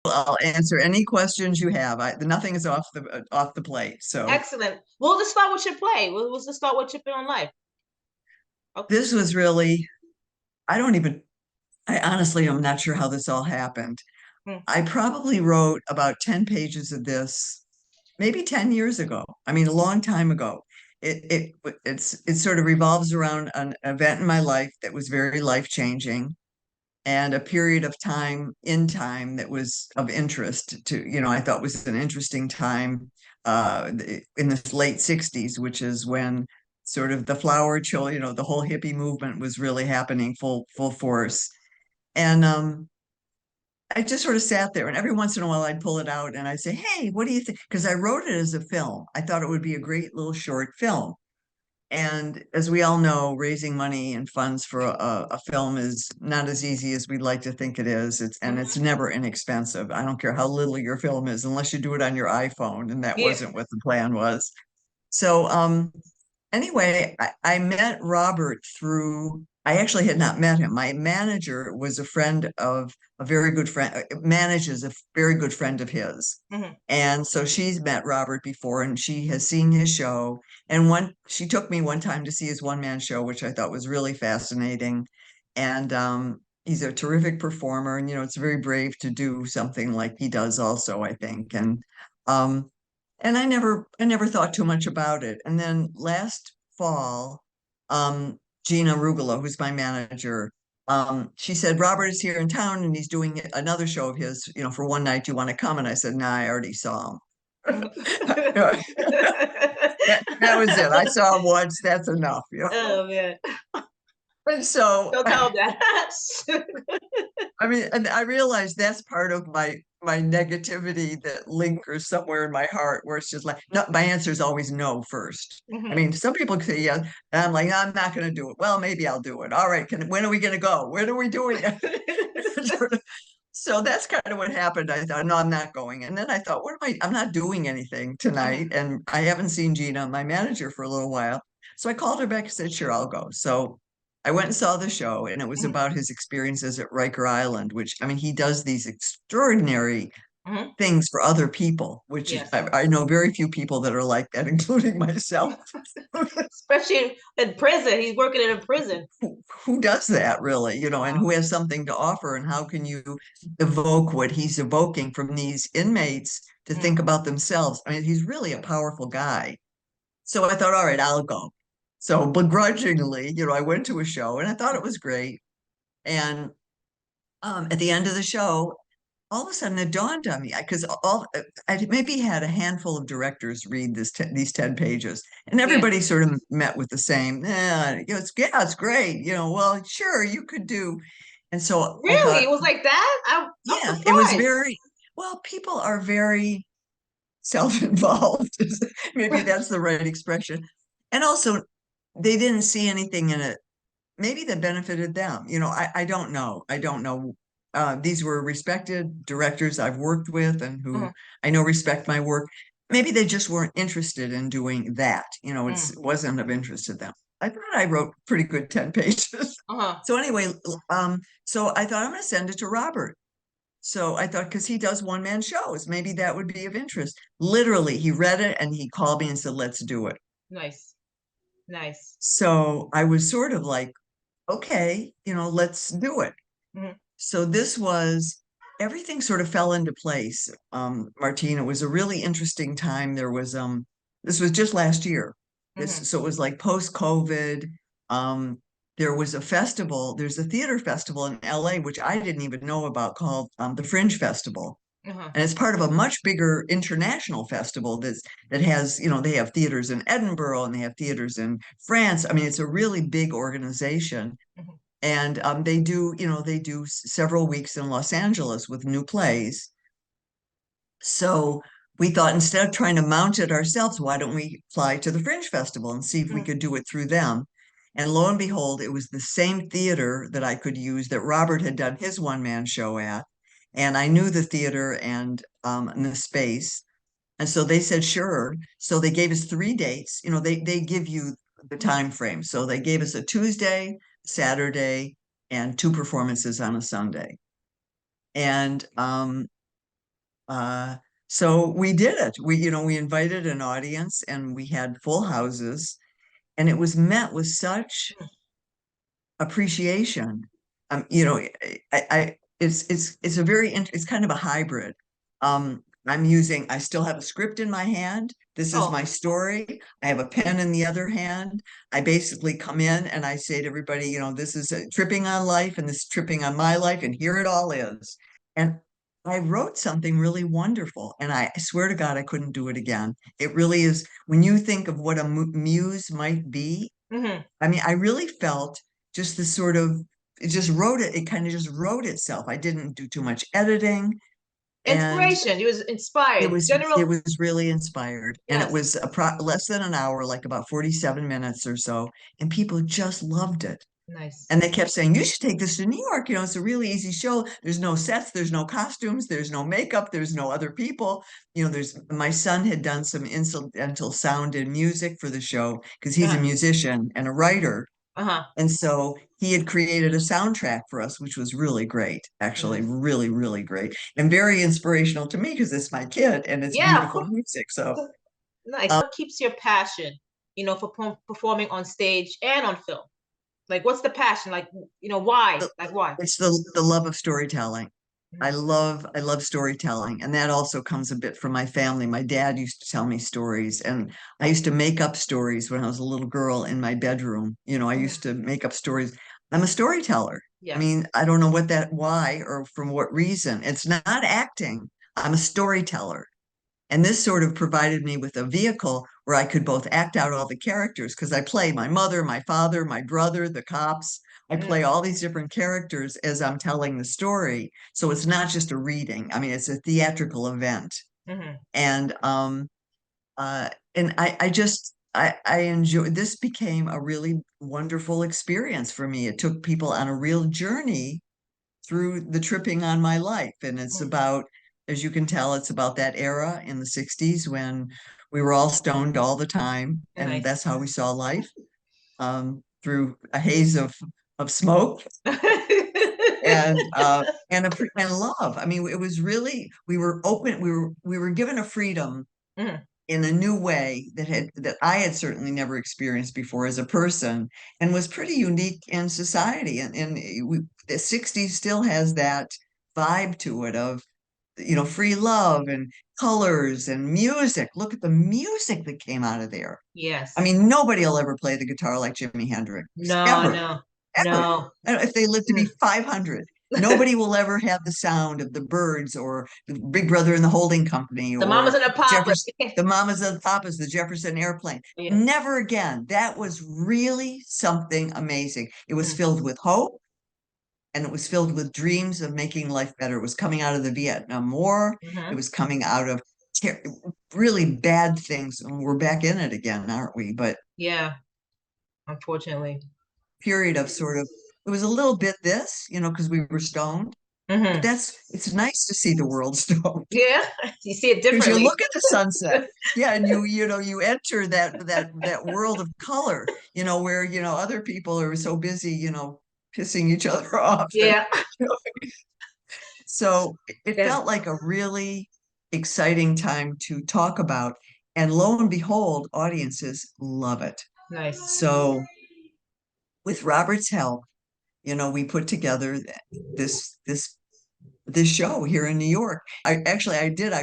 I'll answer any questions you have. Nothing is off the plate. So Excellent. Well, let's start with your play. Let's start with Chipping on Life. Okay. this was really, I don't even, I honestly am not sure how this all happened. Mm, I probably wrote about 10 pages of this maybe 10 years ago. I mean, a long time ago. It sort of revolves around an event in my life that was very life changing and a period of time in time that was of interest to, I thought was an interesting time in the late 60s, which is when sort of the flower chill, the whole hippie movement was really happening full force. And I just sort of sat there, and every once in a while I'd pull it out and I'd say, "Hey, what do you think?" Because I wrote it as a film. I thought it would be a great little short film. And as we all know, raising money and funds for a film is not as easy as we'd like to think it is. It's mhm. never inexpensive. I don't care how little your film is, unless you do it on your iPhone, and that Yeah. wasn't what the plan was. So anyway, I met Robert through, I actually had not met him. My manager was a friend of a very good friend, manages a very good friend of his. Mhm. And so she's met Robert before and she has seen his show. And she took me one time to see his one man show, which I thought was really fascinating. And he's a terrific performer. And, it's very brave to do something like he does also, I think. Um, and I never thought too much about it. And then last fall, Gina Rugolo, who's my manager, she said Robert is here in town and he's doing another show of his, for one night. You want to come? And I said, "Nah, I already saw him." That was it. I saw him once. That's enough. Oh man. And so Don't tell him that. I mean, and I realize that's part of my negativity that lingers somewhere in my heart, where it's just like, no, my answer is always no first. I Mhm. mean, some people say yes, and I'm like, I'm not going to do it. Well, maybe I'll do it. All right, when are we going to go? When are we doing it? So that's kind of what happened. I thought, no, I'm not going. And then I thought, what am I? I'm not doing anything tonight, Mhm. and I haven't seen Gina, my manager, for a little while. So I called her back and said, sure, I'll go. So I went and saw the show, and it was Mhm. about his experiences at Riker Island, which, I mean, he does these extraordinary Mhm. things for other people, which is, Yes. I know very few people that are like that, including myself. Especially in prison. He's working in a prison. Who does that really, and Wow. who has something to offer, and how can you evoke what he's evoking from these inmates to Mm. think about themselves? I mean, he's really a powerful guy. So I thought, all right, I'll go. So begrudgingly, I went to a show and I thought it was great. And at the end of the show, all of a sudden it dawned on me because I maybe had a handful of directors read these 10 pages, and Yeah. everybody sort of met with the same, it's great, well, sure, you could do. And so I Really? thought, It was like that? I'm yeah, it was surprised. very, well, people are very self-involved. Maybe that's the right expression. And also, they didn't see anything in it maybe that benefited them. I don't know. I don't know. These were respected directors I've worked with and who Mhm. I know respect my work. Maybe they just weren't interested in doing that. Mm. It wasn't of interest to them. I thought I wrote pretty good 10 pages. Uh-huh. So anyway, so I thought I'm going to send it to Robert. So I thought, because he does one man shows, maybe that would be of interest. Literally, he read it and he called me and said, let's do it. Nice. Nice. So I was sort of like, okay, let's do it. Mhm. So everything sort of fell into place. Martina, it was a really interesting time. This was just last year. Mhm. So it was like post-COVID. Um, there was a festival, there's a theater festival in LA, which I didn't even know about, called the Fringe Festival. Uh-huh. And it's part of a much bigger international festival that has, they have theaters in Edinburgh and they have theaters in France. I mean, it's a really big organization. Mhm. And they do several weeks in Los Angeles with new plays. So we thought, instead of trying to mount it ourselves, why don't we fly to the Fringe Festival and see if we Mhm. could do it through them? And lo and behold, it was the same theater that I could use that Robert had done his one man show at. And I knew the theater and the space. And so they said, sure. So they gave us 3 dates. They give you the Mhm. time frame. So they gave us a Tuesday, Saturday, and two performances on a Sunday. And Uh, so we did it. We invited an audience and we had full houses, and it was met with such appreciation. It's a it's kind of a hybrid. I still have a script in my hand. This is my Oh, story. I have a pen in the other hand. I basically come in and I say to everybody, this is tripping on life and this is tripping on my life, and here it all is. And I wrote something really wonderful, and I swear to God, I couldn't do it again. It really is. When you think of what a muse might be, hmm. I mean, I really felt just the sort of it just wrote it. It kind of just wrote itself. I didn't do too much editing, and Inspiration. You was it inspired. was it General. was really inspired. And it Yes. was less than an hour, like about 47 minutes or so, and people just loved it. Nice. And they kept saying, "You should take this to New York. It's a really easy show. There's no sets, there's no costumes, there's no makeup, there's no other people. There's my son had done some incidental sound and music for the show because he's a Uh-huh. musician and a writer. Uh-huh. And so he had created a soundtrack for us, which was really great, actually, Nice. really, really great, and very inspirational to me because it's my kid and it's Yeah, of beautiful course. music. So, Nice. um, What keeps your passion, for performing on stage and on film? Like, what's the passion? Like, why? the- Like, why? it's the love of storytelling. I Mhm. love I love storytelling, and that also comes a bit from my family. My dad used to tell me stories, and I used to make up stories when I was a little girl in my bedroom. I Mhm. used to make up stories. I'm a storyteller. I Yes. mean, I don't know why or from what reason. It's not acting. I'm a storyteller. And this sort of provided me with a vehicle where I could both act out all the characters because I play my mother, my father, my brother, the cops. I play Mm, all these different characters as I'm telling the story. So it's not just a reading. I mean, it's a theatrical event. mhm. And I enjoy this became a really wonderful experience for me. It took people on a real journey through the tripping on my life. And it's Mm. about, as you can tell, it's about that era in the 60s when we were all stoned all the time. And Nice. that's how we saw life, through a haze of smoke and love. I mean, it was really, we were open, we were given a freedom Mhm. in a new way that I had certainly never experienced before as a person, and was pretty unique in society. And the 60s still has that vibe to it of free love and colors and music. Look at the music that came out of there. I Yes. mean, nobody will ever play the guitar like Jimi Hendrix, No, ever, no, ever. no. I don't know if they live to be Mm. 500. Nobody will ever have the sound of the Birds or the Big Brother and the Holding Company The mamas or and the papas. Jefferson, the Mamas and the Papas, the Jefferson Airplane. Yes. Never again. That was really something amazing. It was Mm. filled with hope, and it was filled with dreams of making life better. It was coming out of the Vietnam War. It Mhm. was coming out of ter really bad things. And we're back in it again, aren't we? But Yeah, unfortunately. period of sort of, it was a little bit this, because we were stoned. But Hmm. it's nice to see the world stoned Yeah, you see it because you differently. look at the sunset. Yeah, and you enter that world of color, where other people are so busy, pissing each other off. And Yeah. you know, so it Yes. felt like a really exciting time to talk about. And lo and behold, audiences love it. Nice. So with Robert's help, we put together this this this show here in New York. I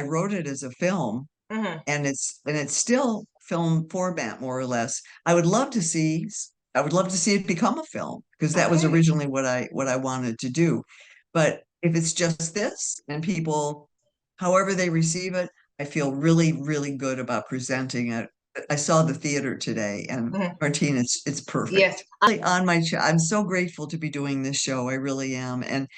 wrote it as a film, Hmm. and it's still film format more or less. I would love to see it become a film because that was Okay. originally what I wanted to do. But if it's just this and people, however they receive it, I feel really, really good about presenting it. I saw the theater today, and Hmm. Martine, it's Yes. perfect. I'm so grateful to be doing this show. I really am. And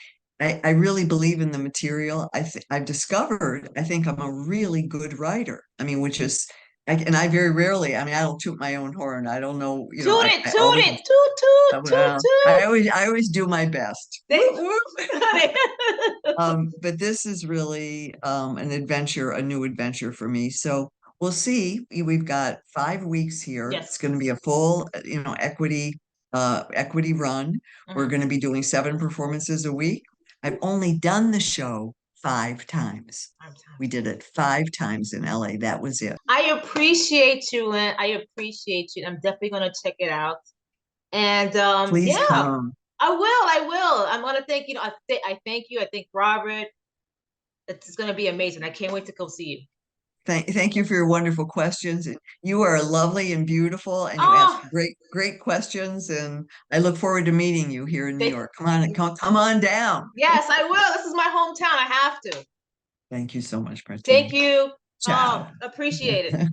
I really believe in the material. I've discovered, I think I'm a really good writer. I mean, which is, and I very rarely, I mean, I don't toot my own horn. I don't know, Toot it, I toot always, it, toot, toot, toot, well, toot. I always do my best. They, Whoop, whoop. But this is really an adventure, a new adventure for me. So we'll see. We've got 5 weeks here. It's Yes. going to be a full, equity run. We're Mhm. going to be doing 7 performances a week. I've only done the show 5 times. Prime time. We did it 5 times in LA. That was it. I appreciate you, Lynn. I appreciate you. I'm definitely gonna check it out. And Please yeah, come. I will. I will. I'm gonna thank you know. I thank you. I thank Robert. It's gonna be amazing. I can't wait to go see you. Thank you for your wonderful questions. You are lovely and beautiful, and you ask Oh, great questions. And I look forward to meeting you here in New thank, York. Come on down. yes, I will. This is my hometown. I have to. Thank you so much, Thank Martina. you. Ciao. Appreciate it.